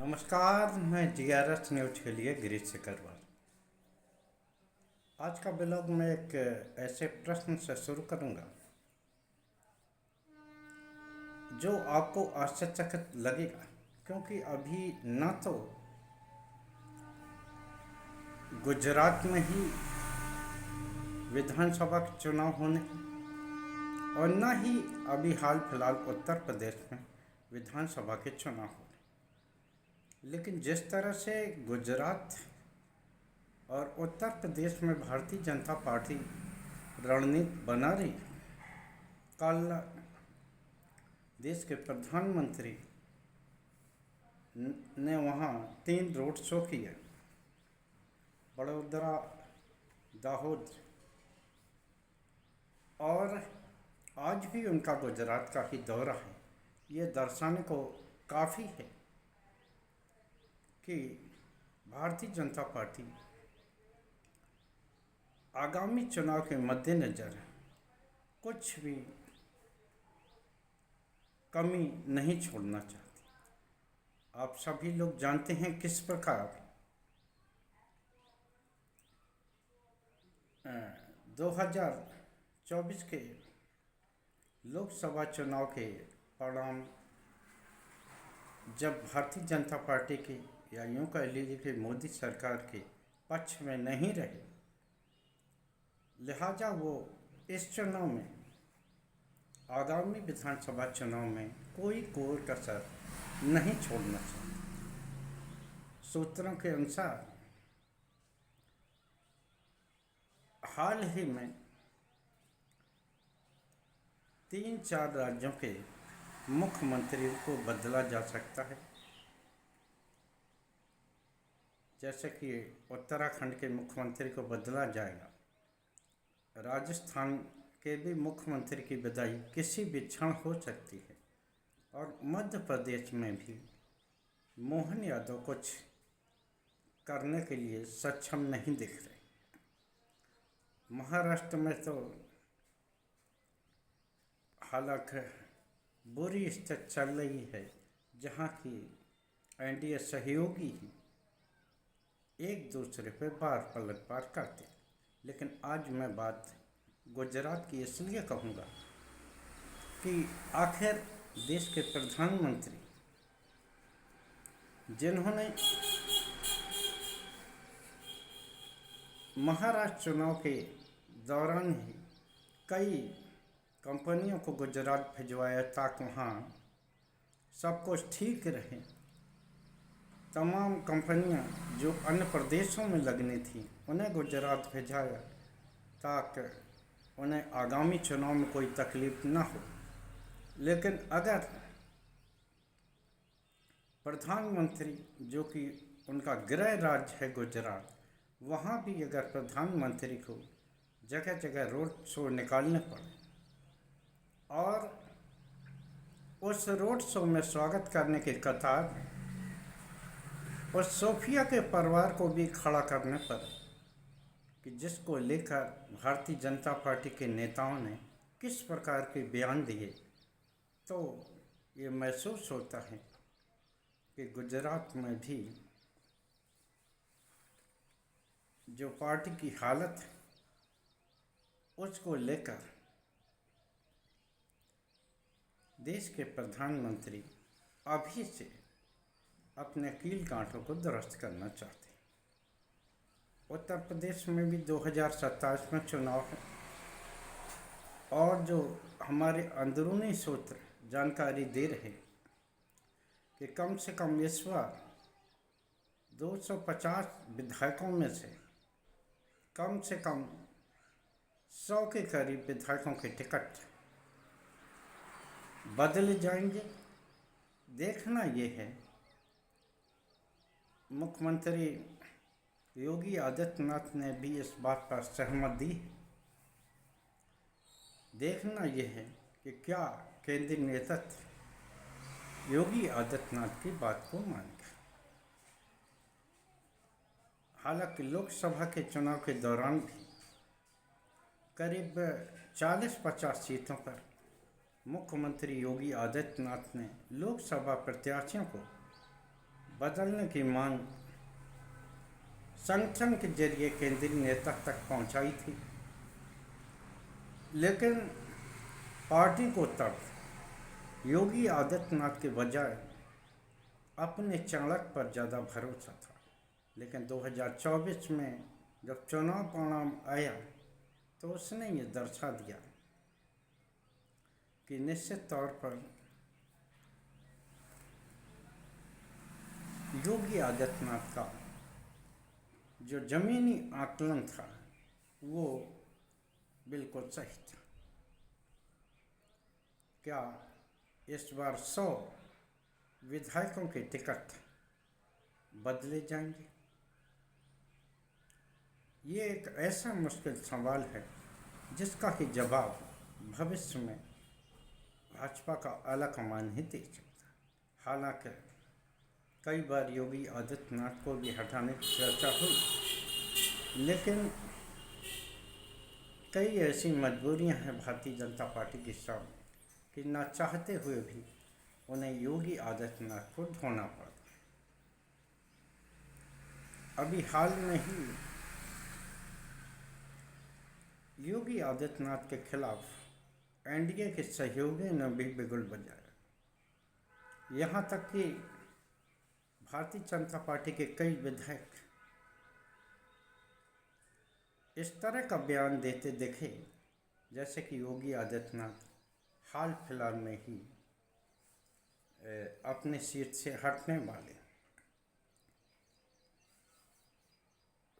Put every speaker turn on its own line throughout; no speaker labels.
नमस्कार, मैं GRS news के लिए गिरीश सिकरवार। आज का ब्लॉग में एक ऐसे प्रश्न से शुरू करूंगा जो आपको आश्चर्यचकित लगेगा, क्योंकि अभी न तो गुजरात में ही विधानसभा के चुनाव होने और न ही अभी हाल फिलहाल उत्तर प्रदेश में विधानसभा के चुनाव होने, लेकिन जिस तरह से गुजरात और उत्तर प्रदेश में भारतीय जनता पार्टी रणनीति बना रही है। कल देश के प्रधानमंत्री ने वहाँ 3 रोड शो किए, बड़ोदरा, दाहोद, और आज भी उनका गुजरात का ही दौरा है। ये दर्शाने को काफ़ी है कि भारतीय जनता पार्टी आगामी चुनाव के मद्देनज़र कुछ भी कमी नहीं छोड़ना चाहती। आप सभी लोग जानते हैं किस प्रकार 2024 के लोकसभा चुनाव के परिणाम जब भारतीय जनता पार्टी की, या यूँ कह लीजिए कि मोदी सरकार के पक्ष में नहीं रहे, लिहाजा वो इस चुनाव में, आगामी विधानसभा चुनाव में कोई कोर कसर नहीं छोड़ना चाहते। सूत्रों के अनुसार हाल ही में 3-4 राज्यों के मुख्यमंत्रियों को बदला जा सकता है, जैसे कि उत्तराखंड के मुख्यमंत्री को बदला जाएगा। राजस्थान के भी मुख्यमंत्री की विदाई किसी भी क्षण हो सकती है, और मध्य प्रदेश में भी मोहन यादव कुछ करने के लिए सक्षम नहीं दिख रहे। महाराष्ट्र में तो हालांकि बुरी स्थिति चल रही है, जहां की एनडीए सहयोगी ही एक दूसरे पे बार पलटवार करते। लेकिन आज मैं बात गुजरात की इसलिए कहूँगा कि आखिर देश के प्रधानमंत्री, जिन्होंने महाराष्ट्र चुनाव के दौरान ही कई कंपनियों को गुजरात भिजवाया ताकि वहाँ सब कुछ ठीक रहे, तमाम कंपनियां जो अन्य प्रदेशों में लगनी थी उन्हें गुजरात भेजाया ताकि उन्हें आगामी चुनाव में कोई तकलीफ न हो। लेकिन अगर प्रधानमंत्री, जो कि उनका गृह राज्य है गुजरात, वहाँ भी अगर प्रधानमंत्री को जगह जगह रोड शो निकालने पड़े और उस रोड शो में स्वागत करने के कतार में और सोफिया के परिवार को भी खड़ा करने पर, कि जिसको लेकर भारतीय जनता पार्टी के नेताओं ने किस प्रकार के बयान दिए, तो ये महसूस होता है कि गुजरात में भी जो पार्टी की हालत है उसको लेकर देश के प्रधानमंत्री अभी से अपने कील गांठों को दुरुस्त करना चाहते हैं। उत्तर प्रदेश में भी 2027 में चुनाव है, और जो हमारे अंदरूनी सूत्र जानकारी दे रहे कि कम से कम इस बार 250 विधायकों में से कम 100 के करीब विधायकों के टिकट बदले जाएंगे। देखना ये है, मुख्यमंत्री योगी आदित्यनाथ ने भी इस बात पर सहमति दी। देखना यह है कि क्या केंद्रीय नेतृत्व योगी आदित्यनाथ की बात को मानेगा। हालांकि लोकसभा के चुनाव के दौरान भी करीब 40-50 सीटों पर मुख्यमंत्री योगी आदित्यनाथ ने लोकसभा प्रत्याशियों को बदलने की मांग संगठन के जरिए केंद्रीय नेता तक पहुंचाई थी, लेकिन पार्टी को तब योगी आदित्यनाथ के बजाय अपने चाणक्य पर ज़्यादा भरोसा था। लेकिन 2024 में जब चुनाव परिणाम आया तो उसने ये दर्शा दिया कि निश्चित तौर पर योगी आदित्यनाथ का जो ज़मीनी आकलन था वो बिल्कुल सही था। क्या इस बार 100 विधायकों के टिकट बदले जाएंगे? ये एक ऐसा मुश्किल सवाल है जिसका कि जवाब भविष्य में भाजपा का आलाकमान ही दे सकता है। हालांकि कई बार योगी आदित्यनाथ को भी हटाने की चर्चा हुई, लेकिन कई ऐसी मजबूरियां हैं भारतीय जनता पार्टी के सामने कि ना चाहते हुए भी उन्हें योगी आदित्यनाथ को ढोना पड़ा। अभी हाल में ही योगी आदित्यनाथ के खिलाफ एनडीए के सहयोगियों ने भी बिगुल बजाया। यहाँ तक कि भारतीय जनता पार्टी के कई विधायक इस तरह का बयान देते दिखे जैसे कि योगी आदित्यनाथ हाल फिलहाल में ही अपने सीट से हटने वाले।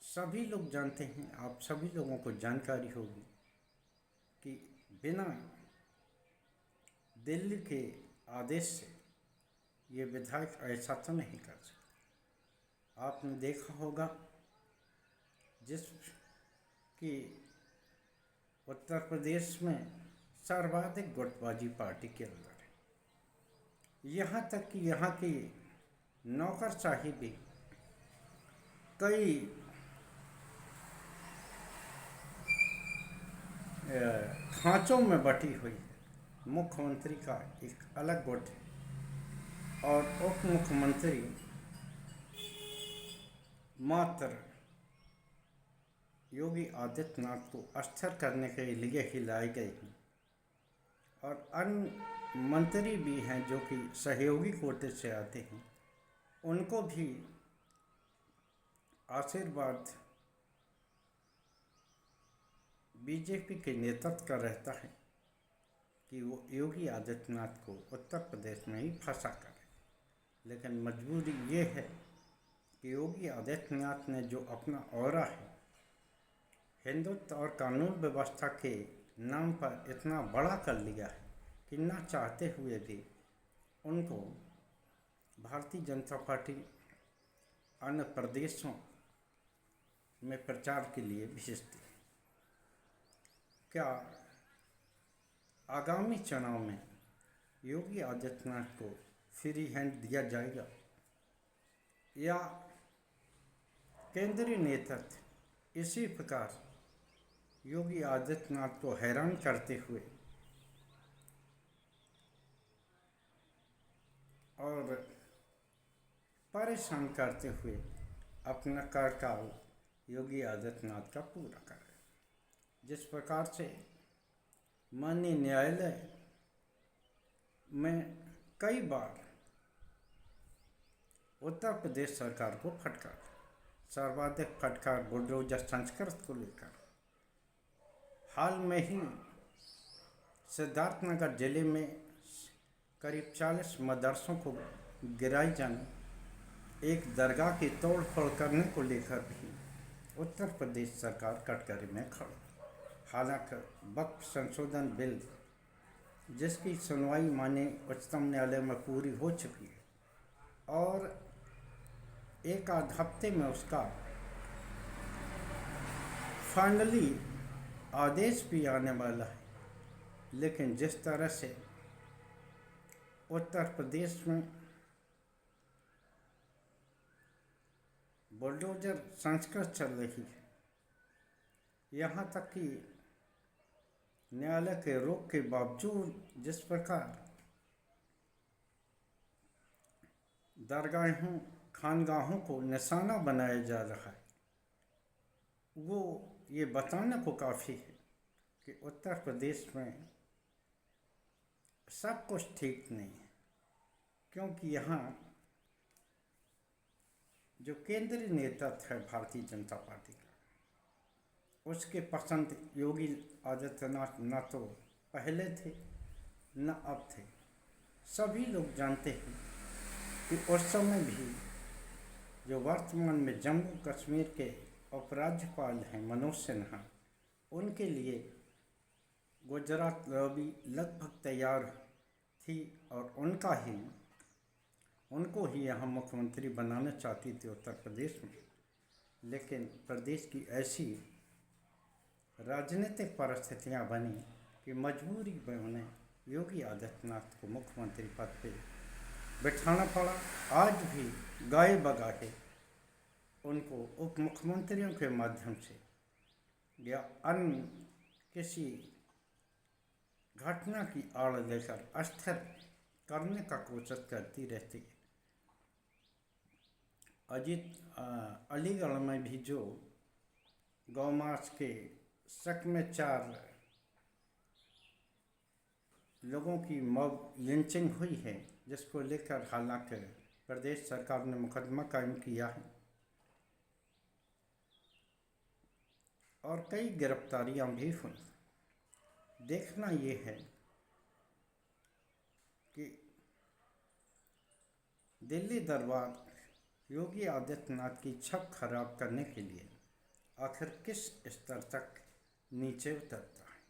सभी लोग जानते हैं, आप सभी लोगों को जानकारी होगी कि बिना दिल्ली के आदेश से ये विधायक ऐसा तो नहीं कर सकते। आपने देखा होगा जिस कि उत्तर प्रदेश में सर्वाधिक गुटबाजी पार्टी के अंदर है। यहाँ तक कि यहाँ की नौकरशाही भी कई खांचों में बटी हुई है। मुख्यमंत्री का एक अलग गुट है और उप मुख्यमंत्री मात्र योगी आदित्यनाथ को अस्थिर करने के लिए ही लाई गई हैं और अन्य मंत्री भी हैं जो कि सहयोगी कोटे से आते हैं, उनको भी आशीर्वाद बीजेपी के नेतृत्व का रहता है कि वो योगी आदित्यनाथ को उत्तर प्रदेश में ही फंसा करे। लेकिन मजबूरी ये है कि योगी आदित्यनाथ ने जो अपना ऑरा है हिंदुत्व और कानून व्यवस्था के नाम पर इतना बड़ा कर लिया है कि ना चाहते हुए भी उनको भारतीय जनता पार्टी अन्य प्रदेशों में प्रचार के लिए भेजती है। क्या आगामी चुनाव में योगी आदित्यनाथ को फ्री हैंड दिया जाएगा या केंद्रीय नेतृत्व इसी प्रकार योगी आदित्यनाथ को हैरान करते हुए और परेशान करते हुए अपना कार्यकाल योगी आदित्यनाथ का पूरा करे? जिस प्रकार से माननीय न्यायालय में कई बार उत्तर प्रदेश सरकार को फटकार, सर्वाधिक फटकार बुलडोजर संस्कृत को लेकर। हाल में ही सिद्धार्थनगर जिले में करीब 40 मदरसों को गिराई जाने, एक दरगाह की तोड़फोड़ करने को लेकर भी उत्तर प्रदेश सरकार कटघरे में खड़ी। हालांकि वक्फ संशोधन बिल जिसकी सुनवाई माने उच्चतम न्यायालय में पूरी हो चुकी है और एक आध हफ्ते में उसका फाइनली आदेश भी आने वाला है, लेकिन जिस तरह से उत्तर प्रदेश में बुलडोजर संस्कृत चल रही है, यहाँ तक कि न्यायालय के रोक के बावजूद जिस प्रकार दरगाहों खानगाहों को निशाना बनाया जा रहा है, वो ये बताने को काफ़ी है कि उत्तर प्रदेश में सब कुछ ठीक नहीं है, क्योंकि यहाँ जो केंद्रीय नेतृत्व है भारतीय जनता पार्टी का, उसके पसंद योगी आदित्यनाथ न तो पहले थे न अब थे। सभी लोग जानते हैं कि उस समय भी जो वर्तमान में जम्मू कश्मीर के उपराज्यपाल हैं मनोज सिन्हा, उनके लिए गुजरात लॉबी लगभग तैयार थी और उनको ही यहाँ मुख्यमंत्री बनाना चाहती थी उत्तर प्रदेश में। लेकिन प्रदेश की ऐसी राजनीतिक परिस्थितियाँ बनी कि मजबूरी में उन्हें योगी आदित्यनाथ को मुख्यमंत्री पद पे बिठाना पड़ा। आज भी गाए बगाए उनको उप मुख्यमंत्रियों के माध्यम से या अन्य किसी घटना की आड़ लेकर अस्थिर करने का कोशिश करती रहती है। अलीगढ़ में भी जो गौमांस के शक में 4 लोगों की मॉब लिंचिंग हुई है, जिसको लेकर हालांकि प्रदेश सरकार ने मुकदमा कायम किया है और कई गिरफ्तारियां भी हुई। देखना ये है कि दिल्ली दरबार योगी आदित्यनाथ की छप खराब करने के लिए आखिर किस स्तर तक नीचे उतरता है।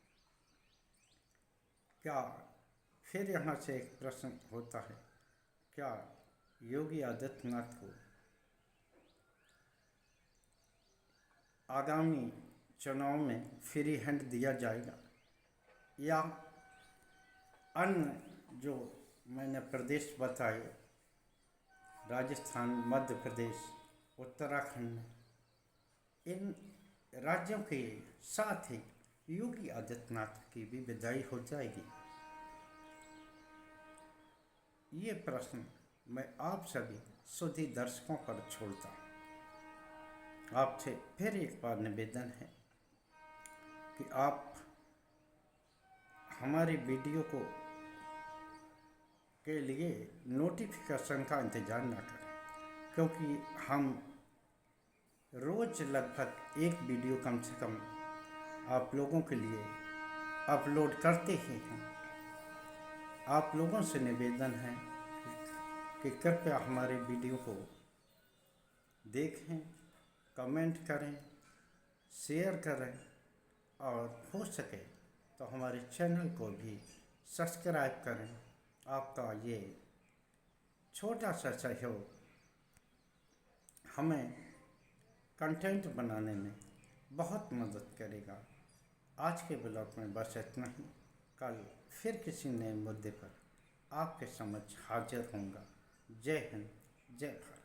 क्या फिर यहाँ से एक प्रश्न होता है, क्या योगी आदित्यनाथ को आगामी चुनाव में फ्री हैंड दिया जाएगा, या अन्य जो मैंने प्रदेश बताए राजस्थान, मध्य प्रदेश, उत्तराखंड, इन राज्यों के साथ ही योगी आदित्यनाथ की भी विदाई हो जाएगी। ये प्रश्न मैं आप सभी सुधी दर्शकों पर छोड़ता हूँ। आपसे फिर एक बार निवेदन है कि आप हमारी वीडियो को के लिए नोटिफिकेशन का इंतज़ार न करें, क्योंकि हम रोज़ लगभग एक वीडियो कम से कम आप लोगों के लिए अपलोड करते ही हैं। आप लोगों से निवेदन है कि कृपया हमारे वीडियो को देखें, कमेंट करें, शेयर करें और हो सके तो हमारे चैनल को भी सब्सक्राइब करें। आपका ये छोटा सा सहयोग हमें कंटेंट बनाने में बहुत मदद करेगा। आज के ब्लॉग में बस इतना ही। कल फिर किसी नए मुद्दे पर आपके समक्ष हाजिर होऊंगा। जय हिंद, जय भारत।